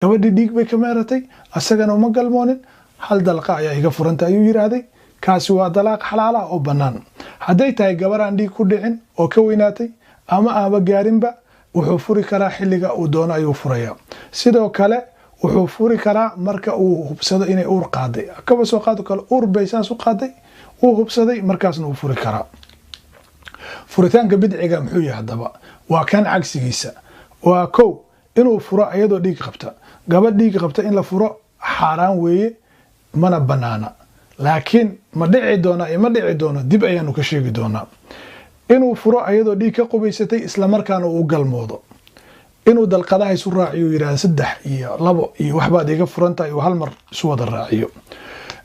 gabadhii dhiig bay ka meeratay asagana uma galmoonin hal dalqa ayaa iga furanta ayuu yiraahday kaasi waa dalaaq xalaal ah oo banaan haday tahay gabar aan dhiig ku dhicin oo ka weynaatay ama aaba gaarinba wuxuu furi karaa xilliga uu doono ayuu furaya sidoo kale wuxuu furi karaa marka uu hubsado inay uur qaaday kaba soo qaado kale uur baysaas u qaaday uu hubsaday markaasna uu furi karaa furitaanka bidciga muxuu yahay hadaba waa kan cagsigiisa waa kow inuu furo ayadoo dhiig qabta gabadh dhiig qabta in la furo xaraan weeye mana banaana laakiin ma dhici doono dib ayaanu ka sheegi doonaa inuu furo ayadoo dhiig ka qubaysatay isla markaana uu galmoodo inuu dalqadaha isu raaciyo yiraahdo 3 iyo 2 iyo waxbaad iga furantahay oo hal mar isu wada raaciyo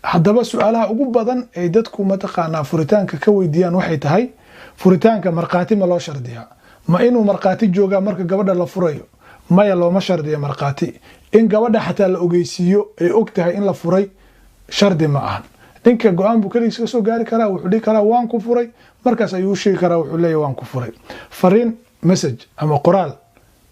hadaba su'aalaha ugu badan ee dadku mataqaana furitaanka ka weydiiyaan waxay tahay furitaanka marqaati ma loo shardiyaa ma inuu marqaati jooga marka gabadha la furayo maya looma shardiyo marqaati in gabadha xataa la ogeysiiyo ay og tahay in la furay shardi ma ahan ninka go'aan buu kaliis ka soo gaari karaa wuxuu dhigi karaa waan ku furay markaas ayuu sheegi karaa wuxuu leeyahay waan ku furay fariin message ama qoraal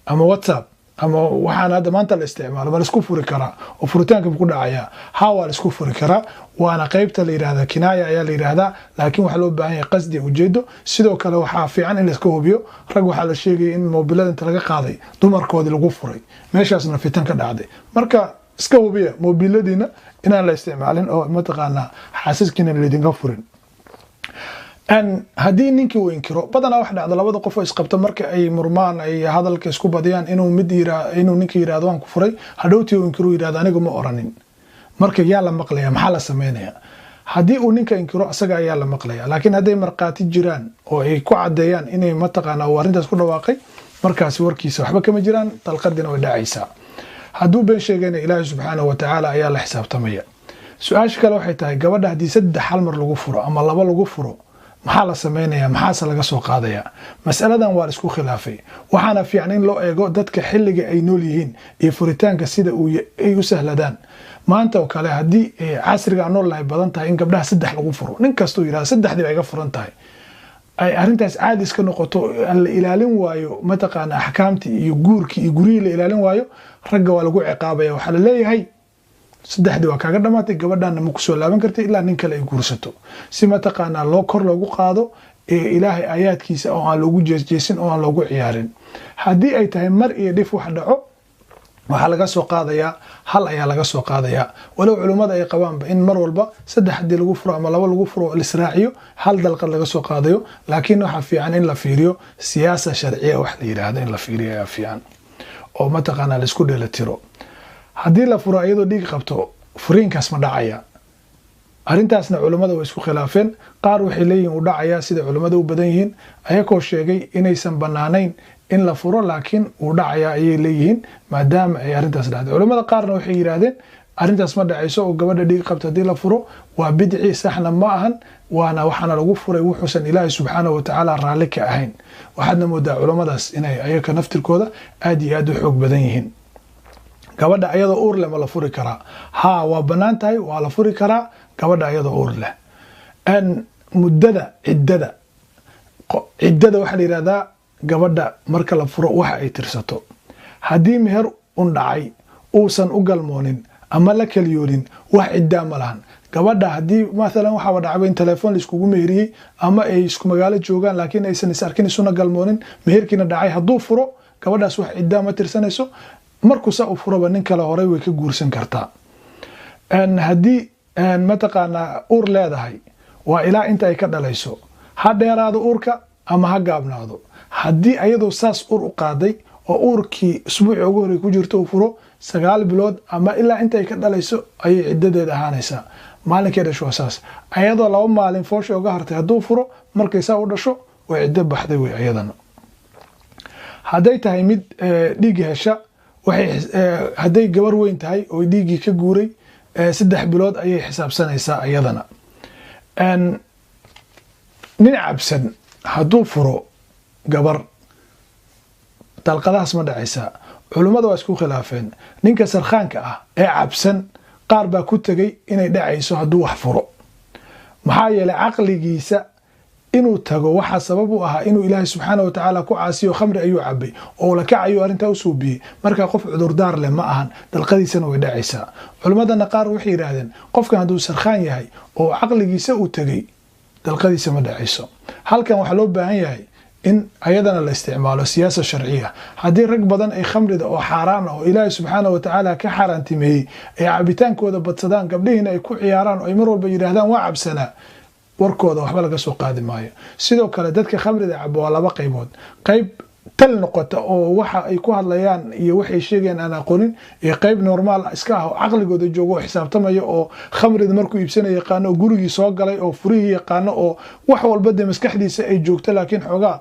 ama whatsapp ama waxaan hadda maanta la isticmaalo ma la isku furi karaa oo furitaanka ku dhacaya waa la isku furi karaa waana qaybta la yiraahdo kinaaya ayaa la yiraahdaa laakiin waxa loo baahan yahay qasdi ujeedo sidoo kale waxa fiican in la iska hubiyo rag waxa la sheegay in mobilada inta laga qaaday dumarkoodi lagu furay meeshaasna fitan ka dhacday marka iska hubiya mobiladiina inaan la isticmaalin oo mataqaana xaasaskiina la idinka furin haddii ninkii uu inkiro badanaa wax dhacdo labada qof oo isqabta marka ay murmaan ay hadalka isku badiyaan inuu ninka yiraahdo waan ku furay hadhowtii uu inkiro yiraahdo anigu ma oranin marka yaa la maqlaya maxaa la sameynaya haddii uu ninka inkiro asaga ayaa la maqlaya laakiin hadday marqaati jiraan oo ay ku cadeeyaan inay mataqaana uu arrintaas ku dhawaaqay markaas warkiisa waxba kama jiraan dalqadina way dhacaysaa hadduu been sheegayna ilaahay subxaanahu wa tacaala ayaa la xisaabtamaya su-aasha kale waxay tahay gabadha haddii 3 hal mar lagu furo ama 2 lagu furo maxaa la sameynaya maxaase laga soo qaadaya mas'aladan waa isku khilaafay waxaana fiican in loo eego dadka xilliga ay nool yihiin iyo furitaanka sida ay u sahladaan maanta oo kale haddii casriga nool lahay badan tahay in gabdhaha 3 lagu furo nin kastoo yiraahdo 3 ay ga furan tahay ay arintaas caadi iska noqoto la ilaalin waayo mataqaana ahkaamti iyo guurki iyo guriga la ilaalin waayo ragga waa lagu ciqaabaya waxa la leeyahay 3 waa kaaga dhamaatay gabadhana ma ku soo laaban kartay ilaa nin kale ay guursato si mataqaana loo kor loogu qaado ilaahay aayaadkiisa oo aan loogu jeesjeesin oo aan loogu ciyaarin haddii ay tahay mar iyo dhif wax dhaco waxa laga soo qaadaya hal ayaa laga soo qaadaya walow culimada ay qabaanba in mar walba 3 hadii lagu furo ama 2 lagu furo lisraaciyo hal dalqad laga soo qaadayo laakiin waxa fiican in la fiiriyo siyaasad sharciye wax la yiraahdo in la fiiriyo ayaa fiican oo mataqaana la isku dheelitiro haddii la furo iyadoo dhiig qabto furiinkaas ma dhacaya arintaasna culimada way isku khilaafeen qaar waxay leeyihiin uu dhacaya sida culimada u badan yihiin ayagoo sheegay inaysan banaanayn in la furo laakiin uu dhacaya ayay leeyihiin maadaama ay arintaas dhacday culimada qaarna waxay yiraahdeen arintaas ma dhacayso oo gabadha dhiig qabta hadii la furo waa bidci saxna ma ahan waxaana lagu furay wuxuusan ilaahay subxaanahu wa tacaala raalli ka ahayn waxaadna moodaa culimadaas inay ayaga naftirkooda aad iyo aad u xoog badan yihiin gabadha ayadoo uur leh ma la furi karaa waa banaan tahay waa la furi karaa gabadha ayadoo uur leh muddada ciddada waxa la yiraahdaa gabadha marka la furo waxa ay tirsato haddii meher dhacay uusan u galmoonin ama la kaliyoonin wax ciddaa ma lahan gabadha haddii maalan waxa dhacay in telefoon la iskugu meheriyay ama ay isku magaalo joogaan laakiin aysan is arkin isuna galmoonin meherkiina dhacay hadduu furo gabadhaas wax ciddaa ma tirsanayso markuu saa u furaba nin kale horay way ka guursan kartaa haddii mataqaana uur leedahay waa ilaa inta ay ka dhalayso ha dheeraado uurka ama ha gaabnaado haddii ayadoo saas uur u qaaday oo uurkii usbuuci ugu horey ku jirto uu furo 9 bilood ama ilaa inta ay ka dhalayso ayay ciddadeeda ahaanaysaa maalinkay dhasho saas ayadoo 2 maalin foosha uga hartay hadduu furo markay saa u dhasho way ciddo baxday way ayadana hadday tahay mid dhiig hesha hadday gabar weyn tahay oo dhiigii ka guuray 3 bilood ayay xisaabsanaysaa ayadana nin cabsan hadduu furo gabar dalqadahaas ma dhacaysaa culimada waa isku khilaafeen ninka sarkhaanka ah ee cabsan qaar baa ku tagay inay dhacayso hadduu wax furo maxaa yeelay caqligiisa inuu tago waxa sabab u ahaa inuu ilaahay subxaanahu watacaala ku caasiyo khamri ayuu cabay oo la kacayo arrintaa u suubiyey markaa qof cudurdaar leh ma ahan dalqadiisana way dhacaysaa culimmadana qaar waxay yidhaahdeen qofkan hadduu sarkhaan yahay oo caqligiisa uu tegey dalqadiisa ma dhacayso halkan waxaa loo baahan yahay in ayadana la isticmaalo siyaasa sharciya haddii rag badan ay khamrida oo xaaraan oo ilaahay subxaanahu watacaala ka xaaraantimeeyey ay cabitaankooda badsadaan gabdhihiina ay ku ciyaaraan oo ay mar walba yidhaahdaan waa cabsanaa warkooda waxba laga soo qaadi maayo sidoo kale dadka khamrida cabo waa laba qaybood qayb tal noqota oo waxa ay ku hadlayaan iyo waxay sheegayaan aan aqoonin iyo qayb normaal iska ah oo caqligooda joogo oo xisaabtamaya oo khamrida markuu iibsanaya yaqaano oo gurigii soo galay oo furihii yaqaano oo wax walba de maskaxdiisa ay joogto laakiin xoogaa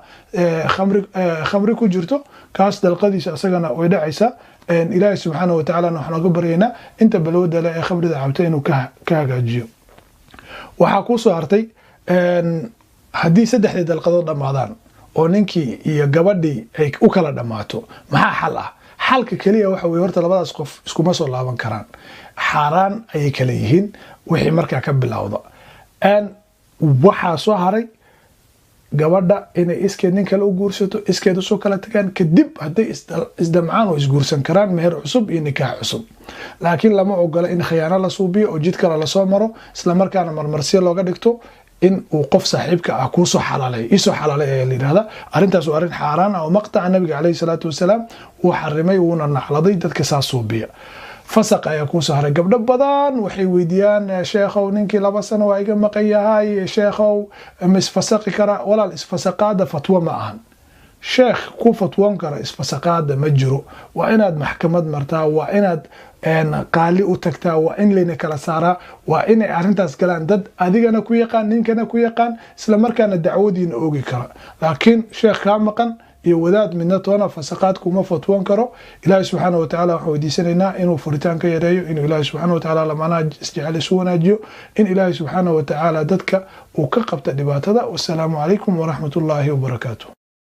khamri ku jirto kaas dalqadiisa asagana way dhacaysaa ilaahay subxaanahu watacaala waxaan uga baryaynaa inta balwada leh ee khamrida cabta inuu ka hagaajiyo waxaa kuu soo hartay haddii saddexdii dalqadood dhammaadaan oo ninkii iyo gabadhii ay u kala dhammaato maxaa xal ah xalka keliya waxa weye horta labadaas qof iskuma soo laaban karaan xaaraan ayay kala yihiin wixii markaa ka bilowda waxaa soo haray gabadha inay iskeed nin kale u guursato iskeed usoo kala tagaan kadib hadday isdamcaan oo isguursan karaan meher cusub iyo nikaax cusub laakiin lama ogola in khiyaano la suubiyo oo jid kale lasoo maro islamarkaana marmarsiya looga dhigto in uu qof saaxiibka ah kuusoo xalaalay isoo xalaalay ayaa la yidhahdaa arrintaas waa arrin xaaraan ah oo maqtaca nabiga calayhi salaatu wasalaam uu xarimay wuuna nacladay dadka saa suubiya fasaq ayaa kuusoo haray gabdho badan waxay weydiiyaan sheekhow ninkii 2 sano waa iga maqan yahay sheekhow ma isfasaqi kara walaal isfasaqaada fatwo ma ahan sheekh ku fatwoon kara isfasaqaada ma jiro waa inaad maxkamad martaa waa inaad qaali u tagtaa waa in layna kala saaraa waa inay arrintaas galaan dad adigana ku yaqaan ninkana ku yaqaan isla markaana dacwadiina oogi kara laakiin sheekh kaa maqan iyo wadaad midna toona fasaqaad kuma fatwoon karo ilaahay subxaanahu watacaala waxaan weydiisanaynaa inuu furitaan ka yareeyo inuu ilaahay subxaanahu watacaala lamanaha isjecel isu wanaajiyo in ilaahay subxaanahu watacaala dadka uu ka qabta dhibaatada wassalaamu calaykum waraxmatullaahi wabarakaatuh